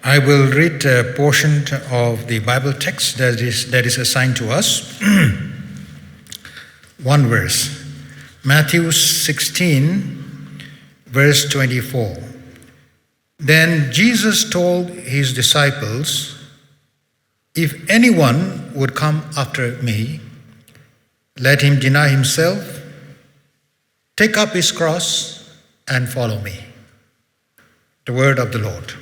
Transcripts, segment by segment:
I will read a portion of the Bible text that is assigned to us. One verse. Matthew 16, verse 24. Then Jesus told his disciples, "If anyone would come after me, let him deny himself, take up his cross, and follow me." The word of the Lord.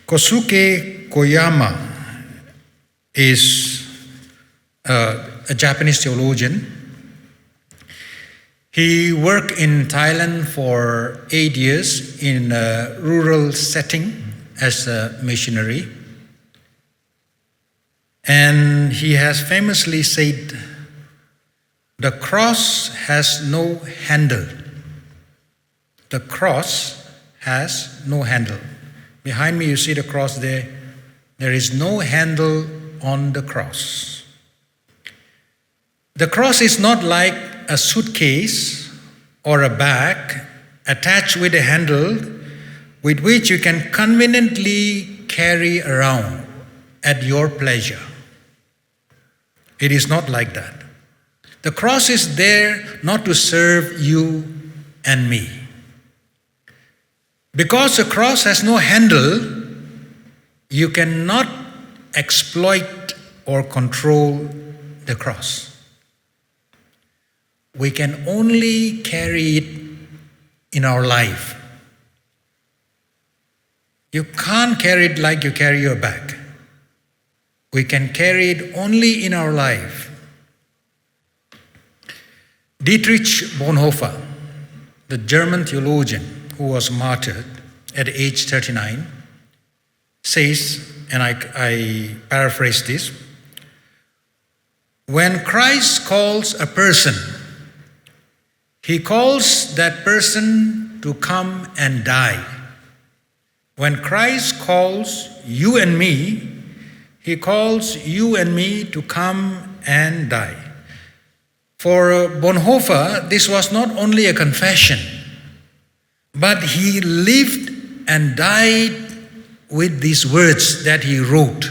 Kosuke Koyama is a Japanese theologian. He worked in Thailand for 8 years in a rural setting as a missionary. And he has famously said, "The cross has no handle." The cross has no handle. Behind me, you see the cross there. There is no handle on the cross. The cross is not like a suitcase or a bag attached with a handle with which you can conveniently carry around at your pleasure. It is not like that. The cross is there not to serve you and me. Because the cross has no handle, you cannot exploit or control the cross. We can only carry it in our life. You can't carry it like you carry your bag. We can carry it only in our life. Dietrich Bonhoeffer, the German theologian who was martyred at age 39, says, and I paraphrase this, "When Christ calls a person, he calls that person to come and die. When Christ calls you and me, he calls you and me to come and die." For Bonhoeffer, this was not only a confession, but he lived and died with these words that he wrote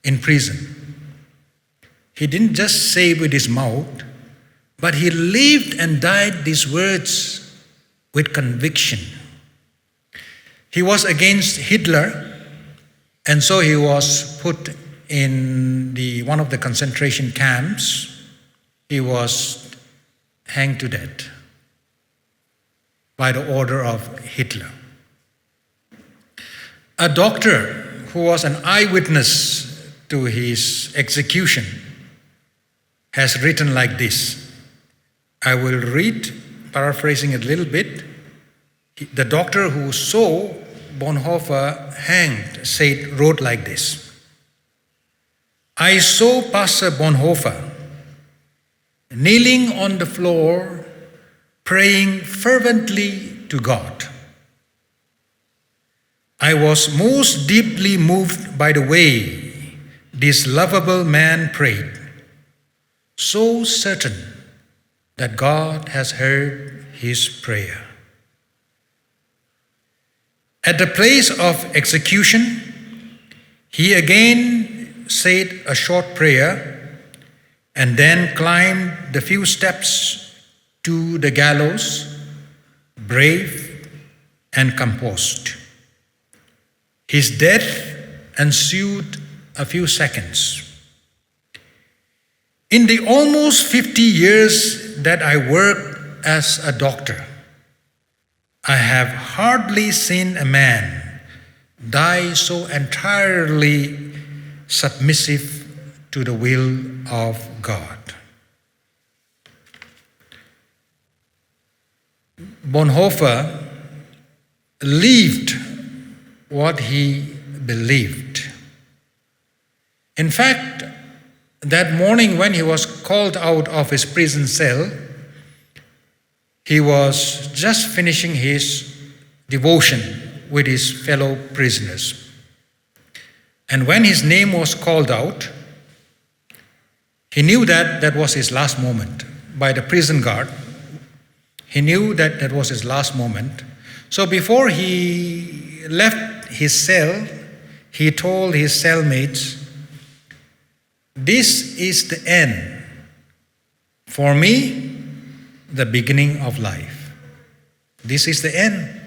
in prison. He didn't just say with his mouth, but he lived and died these words with conviction. He was against Hitler, and so he was put in one of the concentration camps. He was hanged to death by the order of Hitler. A doctor who was an eyewitness to his execution has written like this. I will read, paraphrasing it a little bit. The doctor who saw Bonhoeffer hanged wrote like this. "I saw Pastor Bonhoeffer kneeling on the floor, praying fervently to God. I was most deeply moved by the way this lovable man prayed, so certain that God has heard his prayer. At the place of execution, he again said a short prayer and then climbed the few steps to the gallows, brave and composed. His death ensued a few seconds. In the almost 50 years that I worked as a doctor, I have hardly seen a man die so entirely submissive to the will of God." Bonhoeffer lived what he believed. In fact, that morning when he was called out of his prison cell, he was just finishing his devotion with his fellow prisoners. And when his name was called out, he knew that that was his last moment by the prison guard. He knew that that was his last moment. So before he left his cell, he told his cellmates, "This is the end. For me, the beginning of life. This is the end.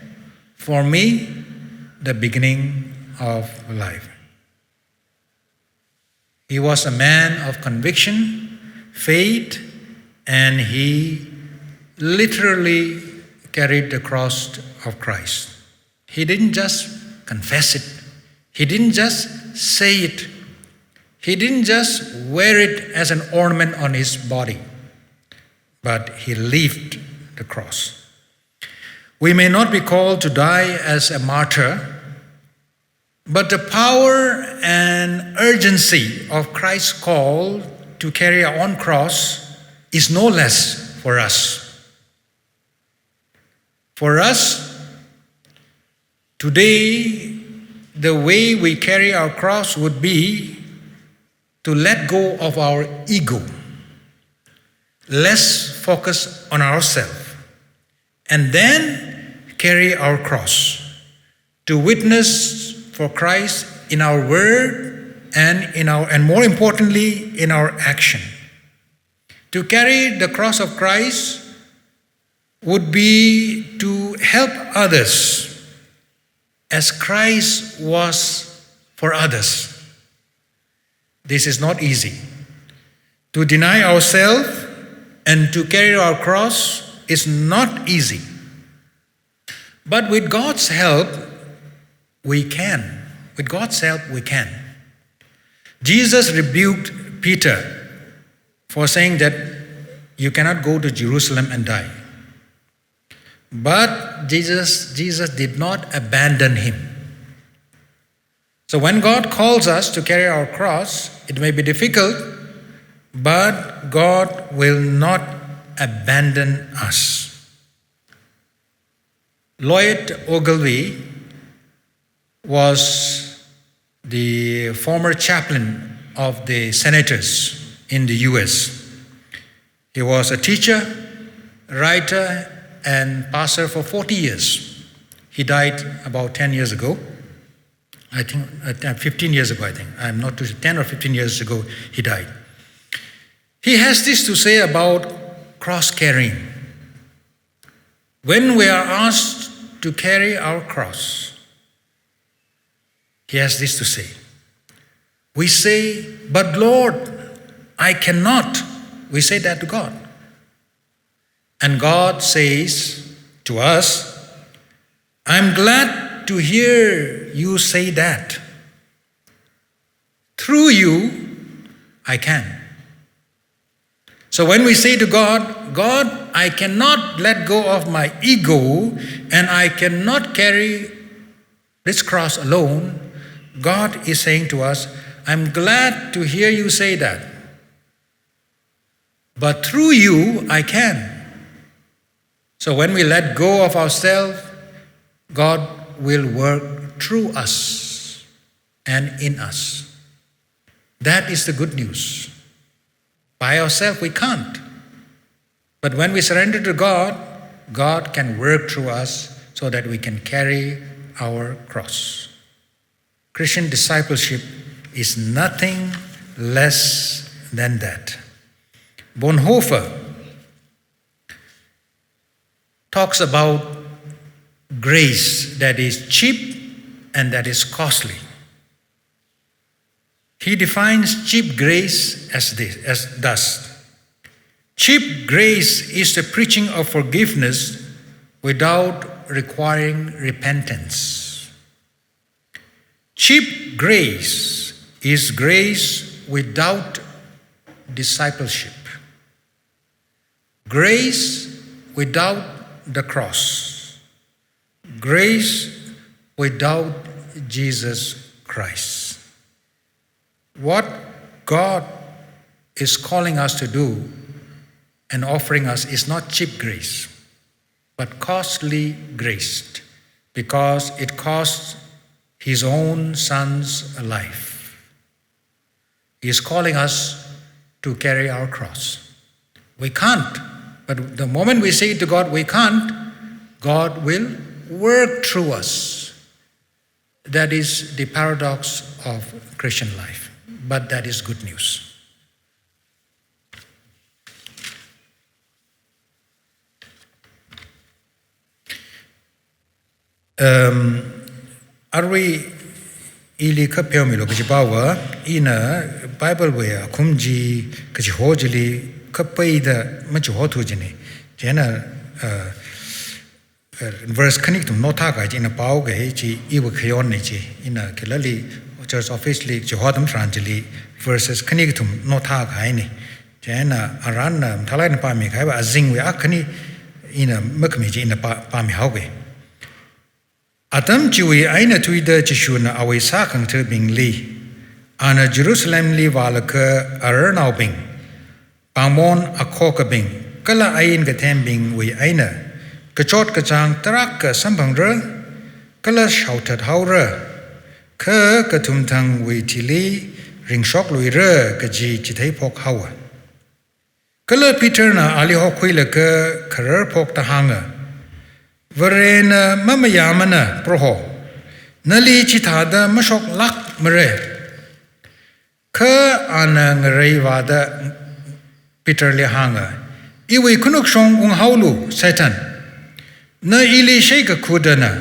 For me, the beginning of life." He was a man of conviction, faith, and he literally carried the cross of Christ. He didn't just confess it. He didn't just say it. He didn't just wear it as an ornament on his body, but he lived the cross. We may not be called to die as a martyr, but the power and urgency of Christ's call to carry our own cross is no less for us. For us, today, the way we carry our cross would be to let go of our ego, less focus on ourselves, and then carry our cross to witness for Christ in our word and more importantly in our action. To carry the cross of Christ would be to help others as Christ was for others. This is not easy. To deny ourselves and to carry our cross is not easy. But with God's help, we can. With God's help, we can. Jesus rebuked Peter for saying that you cannot go to Jerusalem and die. But Jesus did not abandon him. So when God calls us to carry our cross, it may be difficult, but God will not abandon us. Lloyd Ogilvie was the former chaplain of the senators in the US. He was a teacher, writer, and pastor for 40 years. He died about 10 years ago. I think 15 years ago, I think. I'm not too sure, 10 or 15 years ago he died. He has this to say about cross carrying. When we are asked to carry our cross, he has this to say. We say, "But Lord, I cannot." We say that to God. And God says to us, "I'm glad to hear you say that. Through you, I can." So when we say to God, "God, I cannot let go of my ego and I cannot carry this cross alone," God is saying to us, "I'm glad to hear you say that. But through you, I can." So when we let go of ourselves, God will work through us and in us. That is the good news. By ourselves, we can't. But when we surrender to God, God can work through us so that we can carry our cross. Christian discipleship is nothing less than that. Bonhoeffer talks about grace that is cheap and that is costly. He defines cheap grace as thus. Cheap grace is the preaching of forgiveness without requiring repentance. Cheap grace is grace without discipleship. Grace without the cross. Grace without Jesus Christ. What God is calling us to do and offering us is not cheap grace, but costly grace, because it costs His own Son's life. He is calling us to carry our cross. We can't But the moment we say to God we can't, God will work through us. That is the paradox of Christian life. But that is good news. Are we ili ka pyo mi lo ka bawa ina Bible we kumji ka hojili ka paida ma hotu jini jena verse kanik tum nota ga ina pau ga ji iwa khayon ne ji ina kelali church office li hodam tranjili verses kanik tum nota ga ni jena aran thalai na pa mi khai ba azing we akani ina makmi ji ina pa mi hauge Atam jiwi aina tuida jishuna away sakang to bing li. Ana Jerusalem li walaka arnau bing. Pamon akoka bing. Kala ain gatem bing we aina. Kachot kachang tarak ka sambang re. Kala shouted haura. Ka katumtang we tili. Ring shock lui re kaji jitay pok hawa. Kala Peter na ali hokwila ka karar pok tahanga. Varena mamayamana proho nali chitada mashok lak mere ka ana ngrei wada Peter le hanga iwi kunuk shong ung haulu satan na ili sheka kudana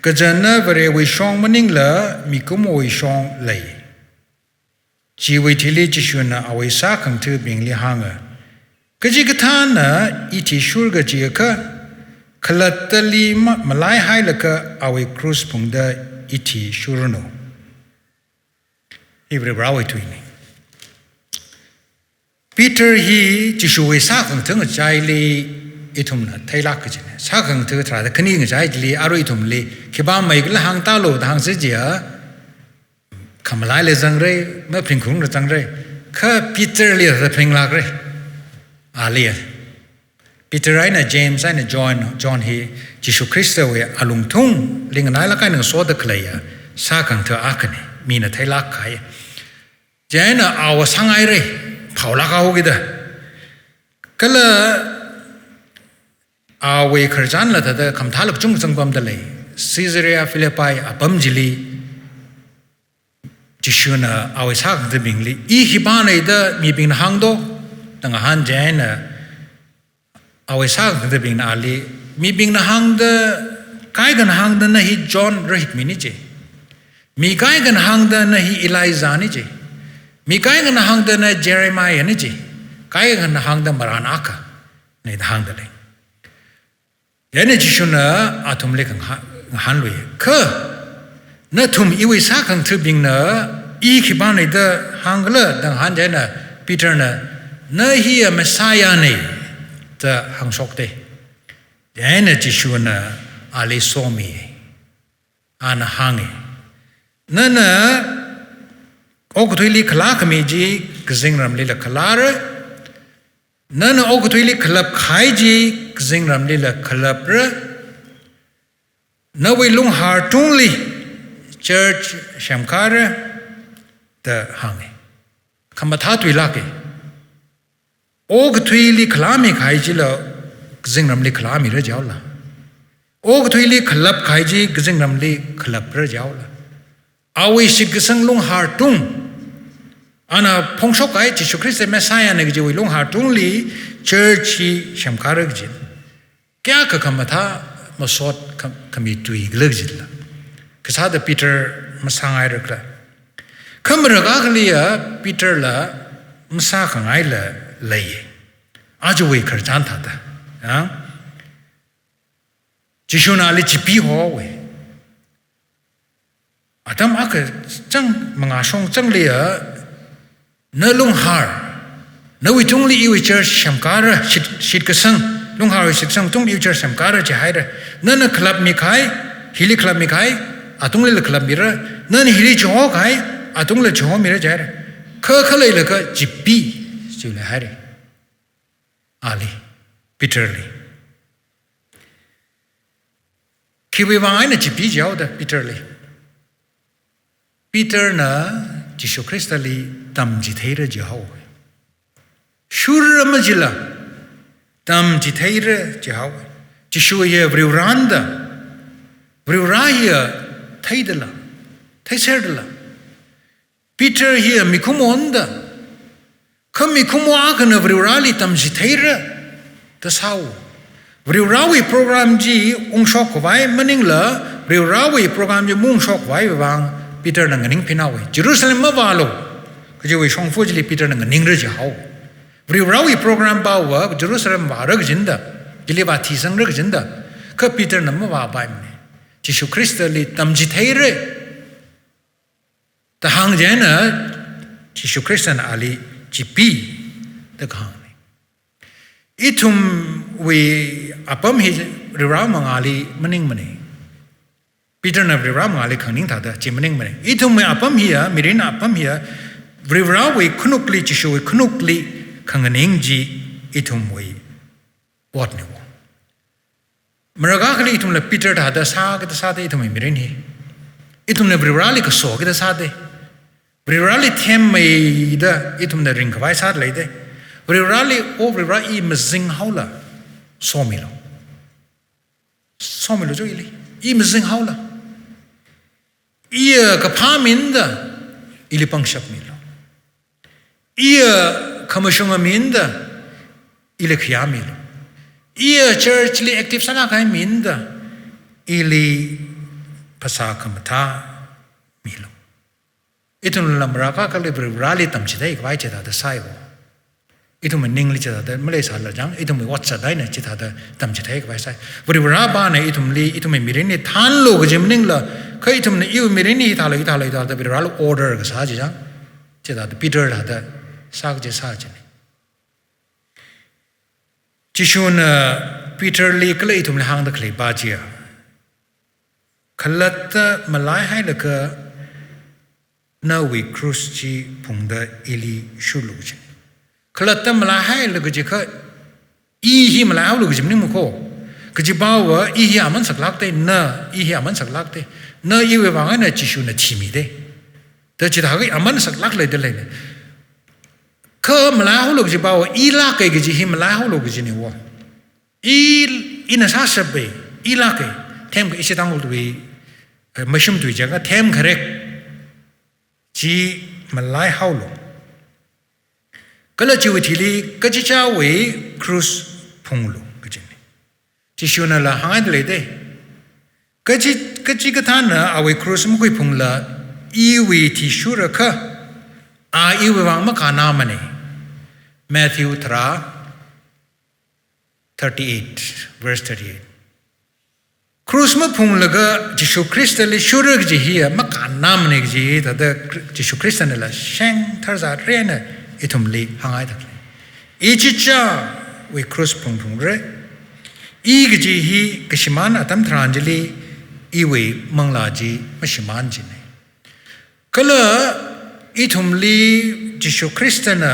kajana vare wi shong maningla mikumo wi shong lay jiwi tili jishuna awi sakang tu bing le hanga kajikatana iti shurga jiyaka Kalatali malai hai laka awe cruise pungda iti shuruno. Ibre brawe tuini. Peter hi jishuwe sakang tunga jaili itumna tailak kajine. Sakang tunga trada kani nga jaili aru itumli kiba maigla hang talo da hang sijia kamalai le zangre ma pringkung le zangre ka Peter li da pringlak re. Alia. Peter aina James aina John hi Jishu Krista we alung tung linganai la kainang soda klaya sakang to akane mina thailak kai jana awa sangai re phaula ka hogida kala awe kharjan la da kamthalak chung changbam da lei Caesarea Philippi apam jili Jishuna awe sak de bingli I hibane da mi bing hangdo tanga han jana awe sak de bing ali mi bing na hang de kai gan hang de na hi John rahit mi ni je mi kai gan hang de na hi Elijah ni je mi kai gan hang de na Jeremiah ni je kai gan hang de Maranaka ne hang de le yene jishuna atum le kan han lui ke na tum iwe sak kan tu bing na I ki ban ne de hang le dang han je na Peter na hi Messiah ne the hang sok de yene jishuna ali somi ana hangi nana okutuli khala kami ji gzingram lila khalara nana okutuli khalap khai ji gzingram lila khalapra nawi lung har tungli church shamkara the hangi kamatha tuilake okutuli khlami khai ji la gzingram li khlami ra jawla okutuli khalap khai ji gzingram li khalap ra jawla awi shigisang lung hartung ana pongshok ai Jesu Christ Messiah ne ji lung hartung li church hi shamkara ji kya ka kamatha masot kami tui glagjilla kasa da Peter masangai rakla kamra ga khliya Peter la masa khangai la lay ajwe kharjan tha da ha Jishuna li chipi ho we Adam aka chang mga shong chang liya na lung har na wi tung li iwi church shamkara shit kasang lung har shit sang tung iwi church shamkara che haira na club mi khai hili club mi khai atung le club mira na hili cho khai atung le cho mira jaira kha khalai la ka jipi chu le haire ali bitterly kiwi wang na jipi jaw da bitterly Peter na Jesu Christa li tam ji theira jaw shur majila tam chỉ thấy ra chỉ học chỉ suy here vriu ra here thấy đó là thấy sao đó là Peter here mi không muốn đó không mi không muốn cái nào vriu ra li tam chỉ thấy ra đó sao vriu ra vi program gì ông shop của vai mình là vriu ra vi program gì mung shop vai vàng Peter nang ning pinawi Jerusalem ma valo cái gì song phu ji Peter nang ning re jao vriu ra vi program ba wa Jerusalem va ra jinda jili va thi sang ra jinda ka Peter nam ma va bai me Jesus Christ li tam ji thai re ta hang je na Jesus Christ an ali ji pi ta khang itum we apam hi ra mangali maning mane Peter na vriva mangali khangning tha da chimning mane itum me apam hi ya mirina apam hi ya vriva we khunukli chishu we khunukli khangning ji itum we what ne wo maraga khali itum la Peter tha da sa ga sa de itum mirin hi itum ne vriva li ka so ga sa de vriva li them mai da itum na ring khwai sa lai de vriva li o vriva I mazing haula so mi lo jo ili I mazing haula ia kapha minda ili pangshap mi lo ia kamashunga minda ili khya mi lo ia church li active sana kai minda ili phasa khamtha mi lo itun lamra ka ka le rali tam chi dai vai che da sai bo itu mening li chada da Malaysia la jang itu me WhatsApp dai na chita da tam chi thai ka vai sai buri ra ba ne itu li itu me mirin ni than lo ga jim ning la khai itu me yu mirin ni ta la da buri ra lo order ga sa ji jang chita da Peter da sa ga sa ji ni chi shun Peter li ka le itu me hang da khle ba ji ya khalat malai hai la ka na we cruise chi phung da ili shulu ji khalatta mala hai la gi kha I hi mala au lu gi nim ko gi ba wa I hi aman sak lak te na I hi aman sak lak te na I we wa na chi shu na chi mi de ta chi da gi aman sak lak le de le kha mala au lu gi ba wa I la ke gi hi mala au lu gi ni wa I na sa sa be I la ke them gi dang lu bi mashum tu ja ga them correct chi malai hau lu kala chiwi thili kachi cha we cruise phunglu kajini chi shuna la hang de de kachi ka thana awe cruise mu koi phungla I we thi shura kha a I we wang ma kana mane Matthew 38 verse 38 cruise ma phungla ga Jesus Christ le shura ji hi ma kana mane ji da Jesus Christ ne la sheng thar za re na itum li hangai dak ichi cha we cross phung re I gi hi kishiman atam thranjali I we mangla ji mashiman ji ne kala itum li Jesu Christana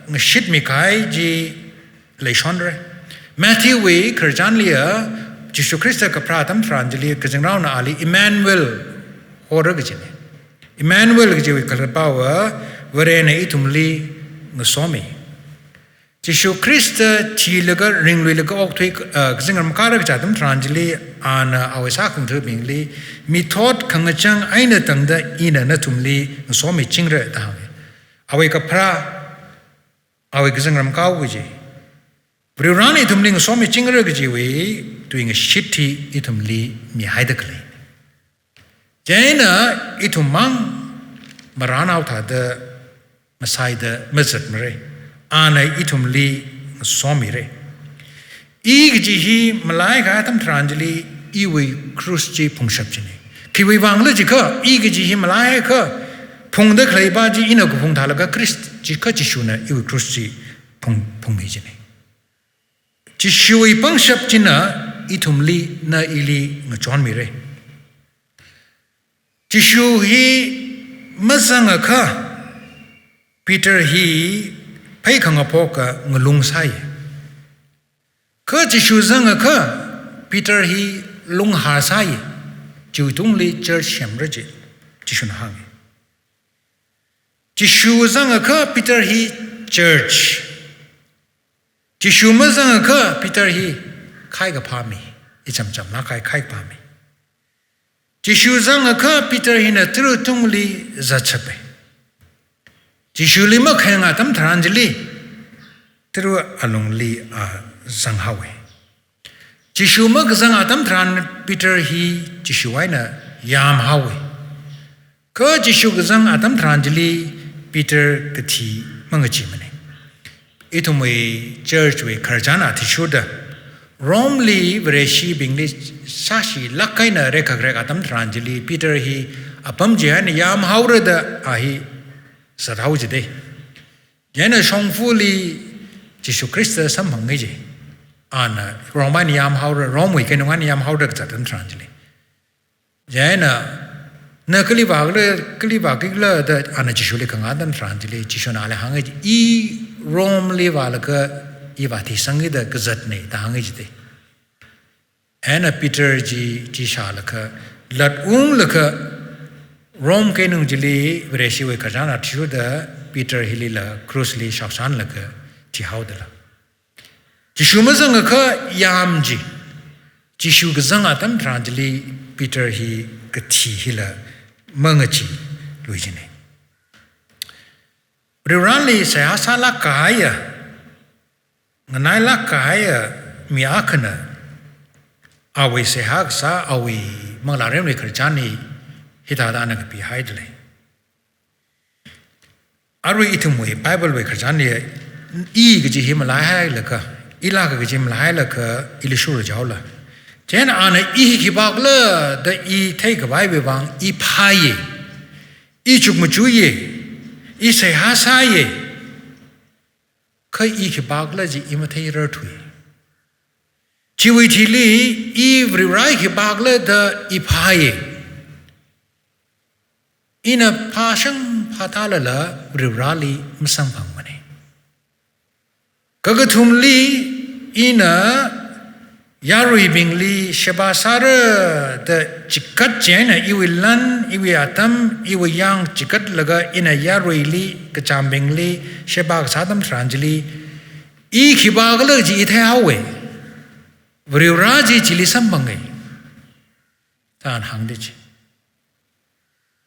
ngshit mi kai ji le shonre Matthew we kharjanlia Jesu Christa ka pratam thranjali kajingrau na ali Emmanuel hora gi ne Emmanuel gi we kalpawa Varene itumli ngasomi Jesu Christ chi laga ringli laga okthui zingar makara ga chatam tranjili ana awesa khang thu bingli mi thought khangachang aina tangda ina na tumli ngasomi chingre da awe ka phra awe ga zingar makaw ji Brirani tumli ngasomi chingre ga ji we doing a shitty itumli mi haidakli Jaina itumang marana utha da Masai da mazat mare ana itum li somi re I gi hi malai ga tam tranjali I we cruise ji phungshap ji ne ki we wang le ji kha I gi hi malai kha phung da khlai ba ji ina gu phung thala ga Christ ji kha ji shuna I we cruise ji phung mi ji ne ji shui phungshap ji na itum li na ili ngchon mi re ji shu hi mazanga kha Peter hi pai khanga poka ngalung sai kha chi shu zanga kha Peter hi lung ha sai chu tung li church shem ra ji chi shun hang chi shu zanga kha Peter hi church chỉ số mà rằng cơ Peter hi khai cái phàm mi ít chậm chậm nó khai phàm mi chỉ số rằng cơ Peter hi là từ tung li ra chấp chỉ số li mà khai ngã tâm thằng li từ along li rằng hawe chỉ số mà cái rằng tâm thằng Peter hi chỉ số ai na yam hawe cơ chỉ số cái rằng tâm thằng li Peter cái thi mang cái gì mà này itu mui church we karjana thi shuda romli vreshi bingli sashi lakai na rekha grek atam tranjili Peter hi apam je ne yam haure da ahi sarau je de yana shongfuli Jesu Christ samhang ngai je ana roman yam haure romwi ke ngan yam haure ka tan tranjili yana na kali ba kila da ana Jesu le kanga dan tranjili Jesu na le hangai i Rome li va la ka ivati sangida gazat ne ta hangi jite ana Peter ji sha la ka lat la ka Rome ke nung jili vreshi we kajana thiu da Peter hilila cross li shaksan la ka ti haudala ji shuma zang ka yam ji shu ga zang atam tranjili Peter hi ka thi hila mangachi luijine Rirali saya salah kaya, nganailah kaya miakna, awi sehak sa awi mengalarem ni kerjani hitada anak pihai dulu. Arwah itu mui Bible we kerjani I kerja Himalaya leka, ilah kerja Himalaya leka ilisur jauh lah. Jangan anak I kibak le, dah I thay kebai bang I pahye, I cuk mecuye. I say hasaye kai I ke bagla ji imathai rathui chiwi thili I vrai ke bagla da I phaye ina phashang phatala la vrali msang phang mane kagathumli ina yarui bingli shabasara da chikat jena iwilan iwiatam iwiyang chikat laga ina yarui li kacham bingli shabak sadam tranjili I khibagla ji ithai hawe vriuraji chili sambangai tan hangde ji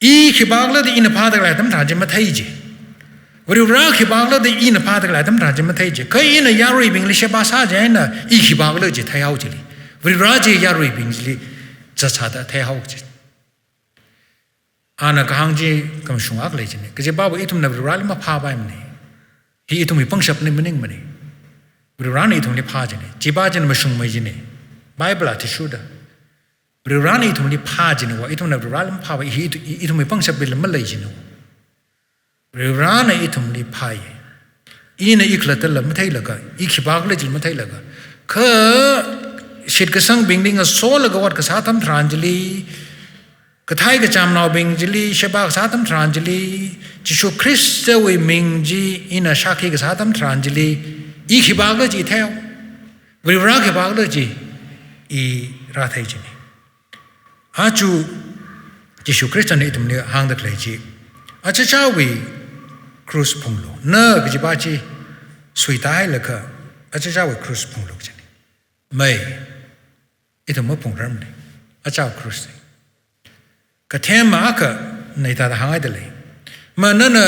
I khibagla di ina phadagla tam tranjim mathai ji vriura khibagla di ina phadagla tam tranjim mathai ji kai ina yarui bingli shabasa jena I khibagla ji thai haw ji vriura ji yarui bingli chachada thai haw ji ana kahang ji kam shungak le ji ne ke babu itum na vriura ma pha bai mne hi itum I pangshap ne mening mne vriura ni itum ni pha ji ne jiba ji ma shung mai ji ne bible ati shuda vriura ni itum ni pha ji ne wa itum na vriura ma pha bai hi itum I pangshap bil ma le ji ne Rirana itum li pai ina iklatal mathai laga ikhibagla jil mathai laga kha shit ka sang bingding a so laga wat ka satham tranjili kathai ka chamnaw bingjili shabak satham tranjili Jesu Christ we mingji ina shaki ka satham tranjili ikhibagla ji theo Rirana khibagla ji I rathai ji achu Jesu Christ ne itum ni hang dak lai ji acha chawi cruise punglo na gibachi suitai laka acha chawi cruise punglo chani mai ito mo pungram ne acha cruise ka thema ka nei ta hangai dele ma na na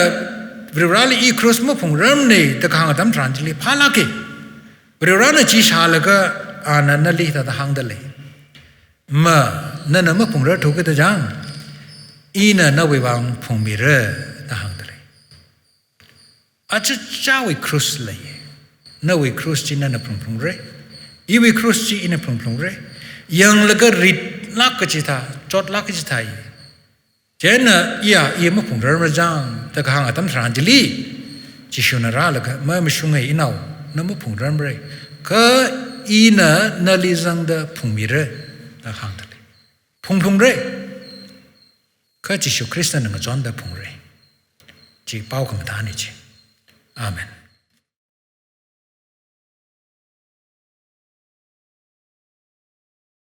virali I cruise mo pungram ne ta khang adam tranjili phala ke virana chi shalaka ana na li ta hang dele ma na na mo pungra thu ke ta jang ina na we bang phungmire ta hang dele acha chawi cruise le na we cruise chi na phung re I we cruise chi ina phung re yang laga rit lak ka chi tha chot lak chi thai jena ya I mo phung ra jang ta hang atam tranjili chi shuna ra laga ma mshungai inau na mo phung ram re ka ina na li zang da phungmire ta hang dele phung re ka Jesu Christ na nga John da phung re chi pau kam ta ni chi amen